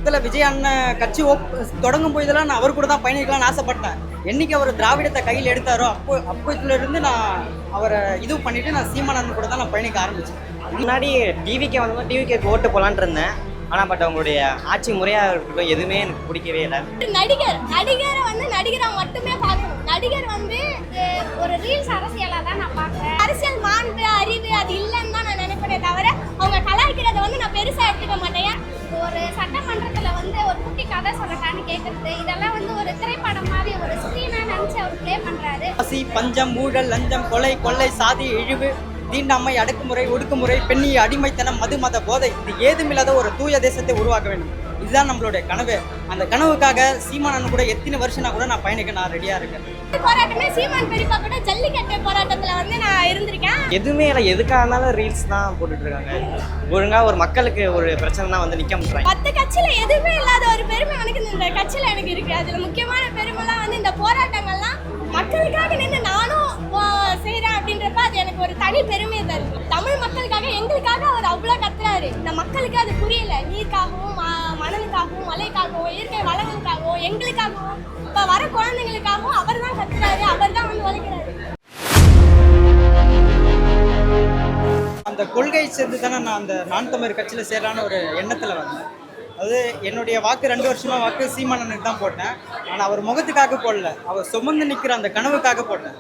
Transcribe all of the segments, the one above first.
முதல்ல விஜய் அண்ணன் கட்சி தொடங்கும் போதெல்லாம் நான் அவர் கூட தான் பயணிக்கலாம்னு ஆசைப்பட்டேன். என்னைக்கு அவர் திராவிடத்தை கையில் எடுத்தாரோ அப்போதுல இருந்து நான் அவரை இது பண்ணிட்டு நான் சீமான் அண்ணன் கூட தான் நான் பயணிக்க ஆரம்பிச்சேன். முன்னாடி டிவிக்கே வந்து டிவிக்கு ஓட்டு போகலான்னு இருந்தேன். ஆனால் பட் அவங்களுடைய ஆட்சி முறையாக இருக்கட்டும் எதுவுமே எனக்கு பிடிக்கவே இல்லை. நடிகரை வந்து நடிகராக மட்டுமே பார்க்கணும். நடிகர் வந்து ஒரு ரீல்ஸ் அரசியலாக தான் நான் பார்க்குறேன். அரசியல் மாண்பு அறிவு அது இல்லைன்னு தான் நான் நினைப்பேனே தவிர அவங்க கலாய்க்கிறத வந்து நான் பெருசாக எடுத்துக்க மாட்டேன். ஒரு சட்டமன்றத்தில் வந்து ஒரு குட்டி கதை சொல்லட்டான்னு கேட்குறது இதெல்லாம் வந்து ஒரு திரைப்படம் மாதிரி ஒரு ஸ்க்ரீனாக நினச்சி அவர் ப்ளே பண்ணுறாரு. பசி, பஞ்சம், ஊழல், லஞ்சம், கொள்ளை, சாதி, இழிவு, தீண்டாமை, அடக்குமுறை, ஒடுக்குமுறை, பெண்ணிய அடிமைத்தனம், மது மத போதை, இது ஏதுமில்லாத ஒரு தூய தேசத்தை உருவாக்க வேண்டும். இதுதான் நம்மளுடைய கனவு. அந்த கனவுக்காக சீமான் கூட எத்தனை வருஷம்னா கூட நான் பயணிக்க நான் ரெடியா இருக்கேன். போராட்டமே சீமான் பெரியப்பா கூட ஜல்லிக்கட்டு போராட்டத்துல வந்து நான் இருந்திருக்கேன். எதுவுமே இல்லை, எதுக்காகனாலும் ரீல்ஸ் தான் போட்டுட்டு இருக்காங்க. ஒழுங்கா ஒரு மக்களுக்கு ஒரு பிரச்சனை வந்து நிக்க முடியல. 10 கட்சியில எதுவுமே இல்லாத ஒரு பெருமை எனக்கு இந்த கட்சியில எனக்கு இருக்கு. அதுல முக்கியமான பெருமைலாம் வந்து இந்த போராட்டங்கள்லாம் மக்களுக்காக நின்று நானும் செய்யறேன் அப்படின்றப்ப அது எனக்கு ஒரு தனி பெருமையை தருது. தமிழ் மக்களுக்காக எங்களுக்காக அவர் அவ்வளோ கத்துறாரு. இந்த மக்களுக்கு அது புரியல. நீருக்காகவும் மணலுக்காகவும் மலைக்காகவும் இயற்கை வளங்களுக்காகவும் எங்களுக்காகவும் இப்போ வர குழந்தைங்களுக்காகவும் அவர் தான் கத்துறாரு. அவர் தான் வந்து உழைக்கிறாரு. அந்த கொள்கை சேர்ந்து தானே நான் அந்த நான் தமிழர் கட்சியில் சேரலான்னு ஒரு எண்ணத்தில் வந்தேன். அது என்னுடைய வாக்கு 2 வருஷமா வாக்கு சீமானனுக்கு தான் போட்டேன். ஆனால் அவர் முகத்துக்காக போடல, அவர் சுமந்து நிற்கிற அந்த கனவுக்காக போட்டேன்.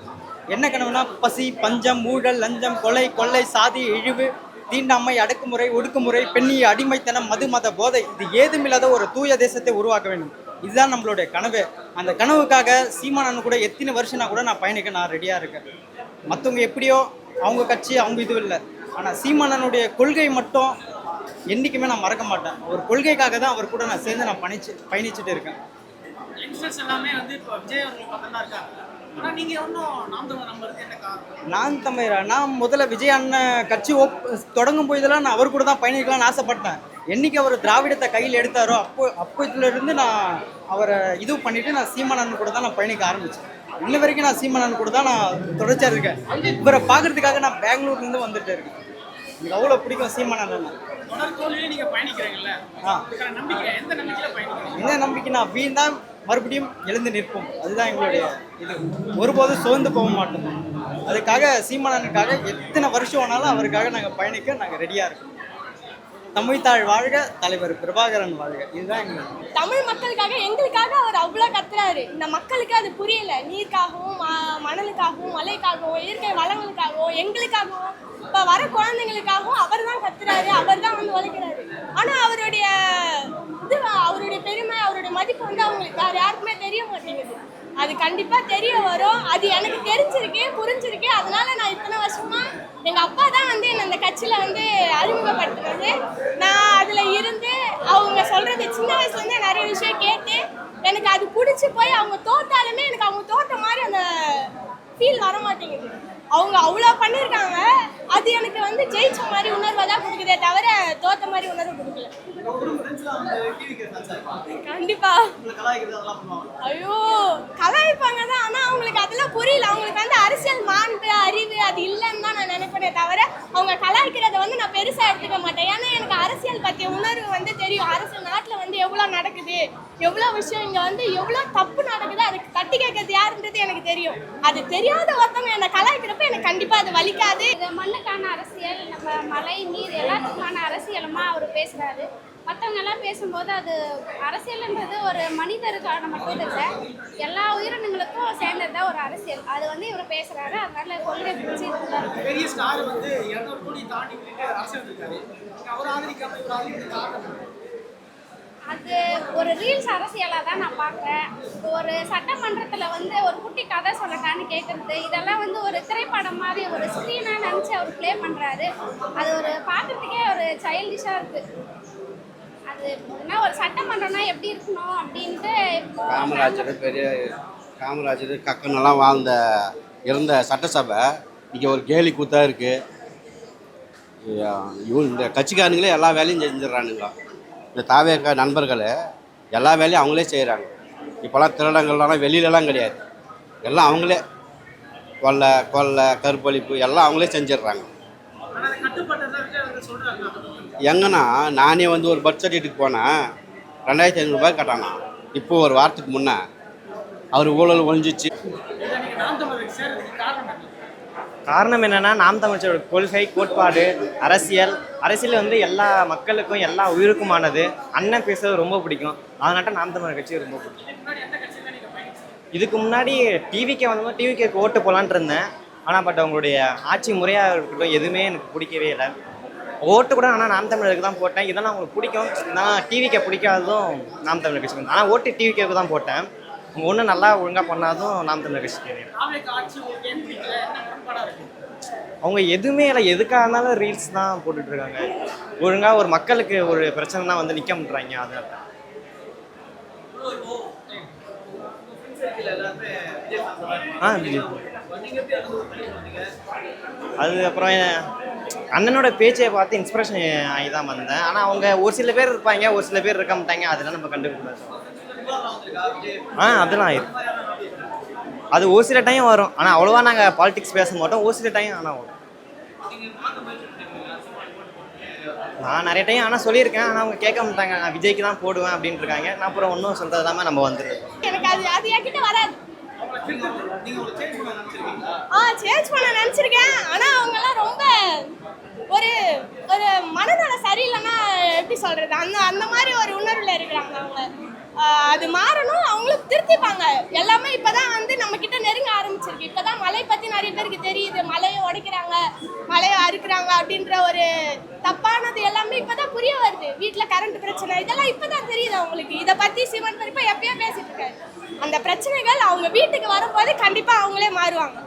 என்ன கனவுனா பசி, பஞ்சம், ஊழல், லஞ்சம், கொள்ளை, சாதி, இழிவு, தீண்டாமை, அடக்குமுறை, ஒடுக்குமுறை, பெண்ணிய அடிமைத்தனம், மது மத போதை, இது ஏதுமில்லாத ஒரு தூய தேசத்தை உருவாக்க வேண்டும். இதுதான் நம்மளுடைய கனவு. அந்த கனவுக்காக சீமானன் கூட எத்தனை வருஷம்னா கூட நான் பயணிக்க நான் ரெடியா இருக்கேன். மற்றவங்க எப்படியோ அவங்க கட்சி அவங்க இது இல்லை, ஆனால் சீமானனுடைய கொள்கை மட்டும் என்றைக்குமே நான் மறக்க மாட்டேன். ஒரு கொள்கைக்காக தான் அவர் கூட நான் சேர்ந்து நான் பயணிச்சுட்டு இருக்கேன். நான் தமிழரா நான் முதல்ல விஜய் அண்ணன் கட்சி தொடங்கும் போதெல்லாம் நான் அவர் கூட தான் பயணிக்கலாம்னு ஆசைப்பட்டேன். என்னைக்கு அவர் திராவிடத்தை கையில் எடுத்தாரோ அப்போதுல இருந்து நான் அவரை இது பண்ணிட்டு நான் சீமான் அண்ணன் கூட தான் நான் பயணிக்க ஆரம்பிச்சேன். இன்ன வரைக்கும் நான் சீமான் அண்ணன் கூட தான் நான் தொடர்ச்சியாக இருக்கேன். இவரை பார்க்கறதுக்காக நான் பெங்களூர்லேருந்து வந்துட்டு இருக்கேன். எனக்கு அவ்வளோ பிடிக்கும் சீமான் அண்ணன். என்ன நம்பிக்கைனா வீண் மறுபடியும் எழுந்து நிற்போம். அதுதான் எங்களுடைய இது. ஒருபோதும் சோர்ந்து போக மாட்டோம். அதுக்காக சீமானனுக்காக எத்தனை வருஷம் ஆனாலும் அவருக்காக நாங்கள் பயணிக்க நாங்கள் ரெடியாக இருக்கோம். தமிழ்த்தாழ் வாழ்க, தலைவர் பிரபாகரன் வாழ்க. இதுதான் எங்களுக்கு. தமிழ் மக்களுக்காக எங்களுக்காக அவர் அவ்வளோ கத்துறாரு. இந்த மக்களுக்கு அது புரியல. நீருக்காகவும் மணலுக்காகவும் மலைக்காகவும் இயற்கை வளங்களுக்காகவும் எங்களுக்காகவும் இப்போ வர குழந்தைங்களுக்காகவும் அவர் தான் கத்துறாரு. அவர் தான் வந்து உழைக்கிறாரு. ஆனால் அவருடைய பெருமை அவருடைய மதிப்பு வந்து அவங்களுக்கு யாருக்குமே தெரிய மாட்டேங்குது. அது கண்டிப்பாக தெரிய வரும். அது எனக்கு தெரிஞ்சிருக்கு, புரிஞ்சிருக்கு. அதனால நான் இத்தனை வருஷமா எங்கள் அப்பா தான் வந்து என்னை அந்த கட்சியில் வந்து அறிமுகப்படுத்துனது. நான் அதில் இருந்து அவங்க சொல்கிறது சின்ன வயசுலேருந்தே நிறைய விஷயம் கேட்டு எனக்கு அது பிடிச்சி போய் அவங்க தோத்தாலுமே எனக்கு அவங்க தோற்ற மாதிரி அந்த ஃபீல் வர மாட்டேங்குது. அவங்க அவ்வளோ பண்ணியிருக்காங்க. அது எனக்கு வந்து ஜெயிச்ச மாதிரி உணர்வை தான் கொடுக்குதே தவிர தோத்த மாதிரி உணர்வு கொடுக்கல. கண்டிப்பா ஐயோ கலாய்ப்பாங்க தான். ஆனால் அவங்களுக்கு அதெல்லாம் புரியல. அவங்களுக்கு வந்து அரசியல் மாண்பு அறிவு அது இல்லைன்னு தான் நான் நினைப்பேனே தவிர அவங்க கலாய்க்கிறத வந்து நான் பெருசாக எடுத்துக்க மாட்டேன். ஏன்னா எனக்கு அரசியல் பற்றிய உணர்வு வந்து தெரியும். அரசியல் நாட்டில் வந்து எவ்வளோ நடக்குது, எவ்வளோ விஷயம் இங்கே வந்து எவ்வளோ தப்பு நடக்குது, அதுக்கு தட்டி கேட்கறது யாருன்றது எனக்கு தெரியும். அது தெரியாத ஒருத்தவங்க என்னை கலாய்க்கிறப்ப எனக்கு கண்டிப்பாக அது வலிக்காது. மண்ணுக்கான அரசியல், நம்ம மழை நீர் எல்லாத்துக்குமான அரசியலுமா அவர் பேசுகிறாரு. மற்றவங்க எல்லாம் பேசும்போது அது அரசியல்ன்றது ஒரு மனிதருக்கான மட்டும் இல்லை, எல்லா உயிரினங்களுக்கும் சேர்ந்தது தான் ஒரு அரசியல். அது வந்து இவர் பேசுகிறாரு. அதனால கொள்கை பிடிச்சி பெரிய ஸ்டார் வந்து 200 கோடி தாண்டி அரசியல் இருக்காரு. அவர் ஆதரிக்காம இவர் ஆதரிக்கிறது அது ஒரு ரீல்ஸ் அரசியலாக தான் நான் பார்க்குறேன். ஒரு சட்டமன்றத்தில் வந்து ஒரு குட்டி கதை சொல்லட்டான்னு கேட்குறது இதெல்லாம் வந்து ஒரு திரைப்படம் மாதிரி ஒரு ஸ்க்ரீனாக நினச்சி அவர் ப்ளே பண்ணுறாரு. அது ஒரு பார்க்குறதுக்கே ஒரு சைல்டிஷாக இருக்குது. அது என்ன ஒரு சட்டமன்றம்னா எப்படி இருக்கணும் அப்படின்ட்டு காமராஜர் கக்கனெல்லாம் இருந்த சட்டசபை இங்கே ஒரு கேலி கூத்தாக இருக்குது. இந்த கட்சிக்காரங்களே எல்லா வேலையும் செஞ்சிடறானுங்க. இந்த தாவேக நண்பர்கள் எல்லா வேலையும் அவங்களே செய்கிறாங்க. இப்போல்லாம் திருடங்கள்லாம் வெளியிலலாம் கிடையாது. எல்லாம் அவங்களே கொள்ளை கற்பழிப்பு எல்லாம் அவங்களே செஞ்சிடுறாங்க. எங்கன்னா நானே வந்து ஒரு பர்த் சர்டிஃபிகேட் போனேன். 2500 கட்டணும். இப்போ ஒரு வாரத்துக்கு முன்னே அவர் ஊழல் ஒழிஞ்சிச்சு. இதை நீங்க நாம் தமிழருக்கு சேர்றதுக்கு காரணம் என்ன? காரணம் என்னென்னா நாம் தமிழரோட கொள்கை கோட்பாடு அரசியல் வந்து எல்லா மக்களுக்கும் எல்லா உயிருக்குமானது. அண்ணன் பேசுறது ரொம்ப பிடிக்கும். அதனால நாம் தமிழர் கட்சி ரொம்ப பிடிக்கும். முன்னாடி எந்த கட்சியில நீங்க பயணிச்சீங்க? இதுக்கு முன்னாடி டிவிக்கே வந்தோம், டிவிக்கு ஓட்டு போகலான்ட்டு இருந்தேன். ஆனால் பட் அவங்களுடைய ஆட்சி முறையாக இருக்கட்டும் எதுவுமே எனக்கு பிடிக்கவே இல்லை. ஓட்டு கூட ஆனால் நாம் தமிழருக்கு தான் போட்டேன். இதெல்லாம் அவங்களுக்கு பிடிக்கும். நான் டிவிக்கே பிடிக்காததும் நாம் தமிழர் கட்சி. ஆனால் ஓட்டு டிவிக்கேக்கு தான் போட்டேன். அவங்க ஒன்றும் நல்லா ஒழுங்காக பண்ணாதும் நாம் தமிழர் கட்சி தெரியும். தாவேக ஆட்சி உங்களுக்கு ஏன் பிடிக்கல? என்ன முரண்பாடா இருக்கு? அவங்க எதுவுமே இல்லை, எதுக்காக இருந்தாலும் ரீல்ஸ் தான் போட்டுட்டு இருக்காங்க. ஒழுங்காக ஒரு மக்களுக்கு ஒரு பிரச்சனை தான் வந்து நிற்க முட்டுறாங்க. அதனால விஜய். அது அப்புறம் அண்ணனோட பேச்சை பார்த்து இன்ஸ்பிரேஷன் ஆகி தான் வந்தேன். ஆனால் அவங்க ஒரு சில பேர் இருப்பாங்க, ஒரு சில பேர் இருக்க மாட்டாங்க. அதெல்லாம் நம்ம கண்டுபிடிக்கூடாது. அதெல்லாம் ஆயிடும். அது ஒரு சில டைம் வரும். ஆனால் அவ்வளோவா நாங்கள் பாலிடிக்ஸ் பேச மாட்டோம். ஒரு சில டைம் ஆனால் வரும். நான் நிறைய டைம் ஆனால் சொல்லியிருக்கேன். ஆனால் அவங்க கேட்க மாட்டாங்க. நான் விஜய்க்கு தான் போடுவேன் அப்படின்ட்டு இருக்காங்க. நான் அப்புறம் ஒன்றும் சொல்கிறது இல்லாமல் நம்ம வந்துடுறோம். எனக்கு அது என்கிட்ட வராது. சேஞ்ச் பண்ண நினச்சிருக்கேன். ஆனால் அவங்கெல்லாம் ரொம்ப ஒரு ஒரு மனநல சரியில்லைன்னா எப்படி சொல்கிறது, அந்த மாதிரி ஒரு உணர்வில் இருக்கிறாங்க அவங்க. அது மாறணும், அவங்களும் திருத்திப்பாங்க. எல்லாமே இப்போதான் வந்து நம்மக்கிட்ட நெருங்க ஆரம்பிச்சிருக்கு. இப்போதான் மலை பற்றி நிறைய பேருக்கு தெரியுது. மலையை உடைக்கிறாங்க, மலையை அறுக்கிறாங்க அப்படின்ற ஒரு தப்பானது எல்லாமே இப்போதான் புரிய வருது. வீட்டில் கரண்ட் பிரச்சனை இதெல்லாம் இப்போதான் தெரியுது அவங்களுக்கு. இதை பற்றி சிவன் பெரியப்பா எப்பயோ பேசிட்டு இருக்காரு. அந்த பிரச்சனைகள் அவங்க வீட்டுக்கு வரும்போது கண்டிப்பாக அவங்களே மாறுவாங்க.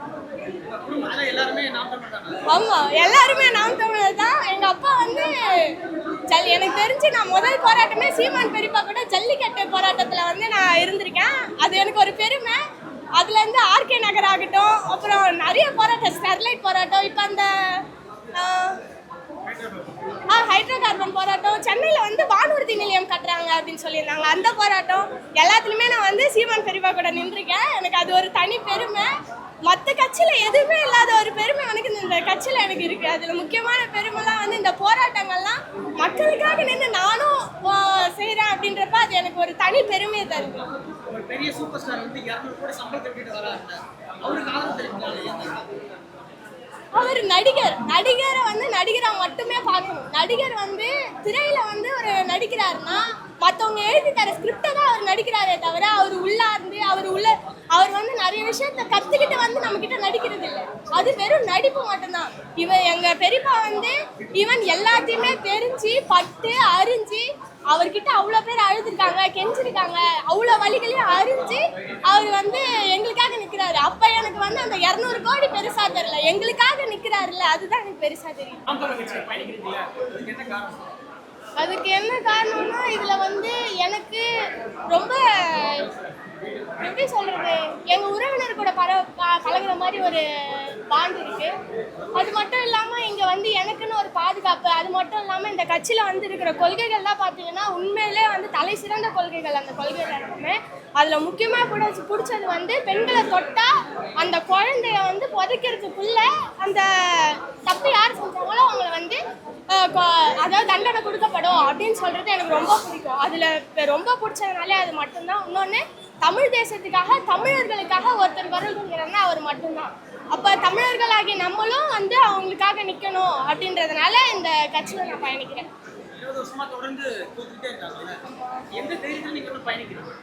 ஆமா, எல்லாருமே நாம் தமிழர் தான். எங்க அப்பா வந்து எனக்கு தெரிஞ்சு நான் முதல் போராட்டமே சீமான் பெரியப்பா கூட ஜல்லிக்கட்டு போராட்டத்துல வந்து நான் இருந்திருக்கேன். அது எனக்கு ஒரு பெருமை. அதுல இருந்து ஆர்கே நகர் ஆகட்டும், அப்புறம் நிறைய போராட்டம், ஸ்டெர்லைட் போராட்டம், இப்ப அந்த ஹைட்ரோ கார்பன் போராட்டம், சென்னையில வந்து வானூர்தி நிலையம் கட்டுறாங்க அப்படின்னு சொல்லியிருந்தாங்க. அந்த போராட்டம் எல்லாத்துலயுமே நான் வந்து சீமான் பெரியப்பா கூட நின்றுருக்கேன். எனக்கு அது ஒரு தனி பெருமை. மற்ற கட்சியில் எதுவுமே இல்லாத ஒரு பெருமை எனக்கு இந்த கட்சியில் எனக்கு இருக்குது. அதில் முக்கியமான பெருமைலாம் வந்து இந்த போராட்டங்கள்லாம் மக்களுக்காக நின்று நானும் செய்கிறேன் அப்படின்றப்ப அது எனக்கு ஒரு தனி பெருமையை தருது. ஒரு பெரிய சூப்பர் ஸ்டார் வந்து 200 கோடி சம்பளத்தை விட்டு வராங்க. அவருக்கு ஆதரவு தெரிவிக்கிறாங்க. அவர் நடிகரை வந்து நடிகராக மட்டுமே பார்க்கணும். நடிகர் வந்து திரையில வந்து ஒரு நடிக்கிறாருன்னா மற்றவங்க எழுதி தர ஸ்கிரிப்டை தான் அவர் நடிக்கிறாரே தவிர அவர் உள்ளார்ந்து அவர் வந்து நிறைய விஷயத்த கற்றுக்கிட்டு வந்து நம்மக்கிட்ட நடிக்கிறது இல்லை. அது வெறும் நடிப்பு மட்டும்தான். எங்கள் பெரியப்பா வந்து ஈவன் எல்லாத்தையுமே தெரிஞ்சு பட்டு அறிஞ்சு அவர்கிட்ட அவ்வளோ பேர் அழுதுருக்காங்க, கெஞ்சிருக்காங்க. அவ்வளோ வழிகளையும் அறிஞ்சு அவர் வந்து எங்களுக்காக நிற்கிறாரு. அப்போ எனக்கு வந்து அந்த 200 கோடி பெருசாக தெரியல, எங்களுக்காக நிற்கிறாருல்ல, அதுதான் எனக்கு பெருசாக தெரியும். அதுக்கு என்ன காரணம்னா இதில் வந்து எனக்கு ரொம்ப எப்படி சொல்கிறது, எங்கள் உறவினர் கூட பழகுற மாதிரி ஒரு பாண்ட் இருக்குது. அது மட்டும் இல்லாமல் இங்கே வந்து எனக்குன்னு ஒரு பாதுகாப்பு. அது மட்டும் இல்லாமல் இந்த கட்சியில் வந்து இருக்கிற கொள்கைகள்லாம் பார்த்தீங்கன்னா உண்மையிலே வந்து தலை சிறந்த கொள்கைகள். அந்த கொள்கைகள் எல்லாமே அதில் முக்கியமாக பிடிச்சது வந்து பெண்களை தொட்டால் அந்த குழந்தைய வந்து புதைக்கிறதுக்குள்ள அந்த தப்பு யார் செஞ்சாங்களோ அவங்கள வந்து அதாவது தண்டனை கொடுக்கப்படும் அப்படின்னு சொல்கிறது எனக்கு ரொம்ப பிடிக்கும். அதில் ரொம்ப பிடிச்சதுனாலே அது மட்டும்தான். இன்னொன்று, தமிழ் தேசத்துக்காக தமிழர்களுக்காக ஒருத்தர் குரல் கொடுக்குறாருன்னா அவர் மட்டும்தான். அப்போ தமிழர்களாகிய நம்மளும் வந்து அவங்களுக்காக நிற்கணும் அப்படின்றதுனால இந்த கட்சியில் நான் பயணிக்கிறேன். 20 வருஷமா தொடர்ந்து தோத்துக்கிட்டே இருக்காங்க. எந்த தைரியத்தில் நீங்க பயணிக்கிறீங்க?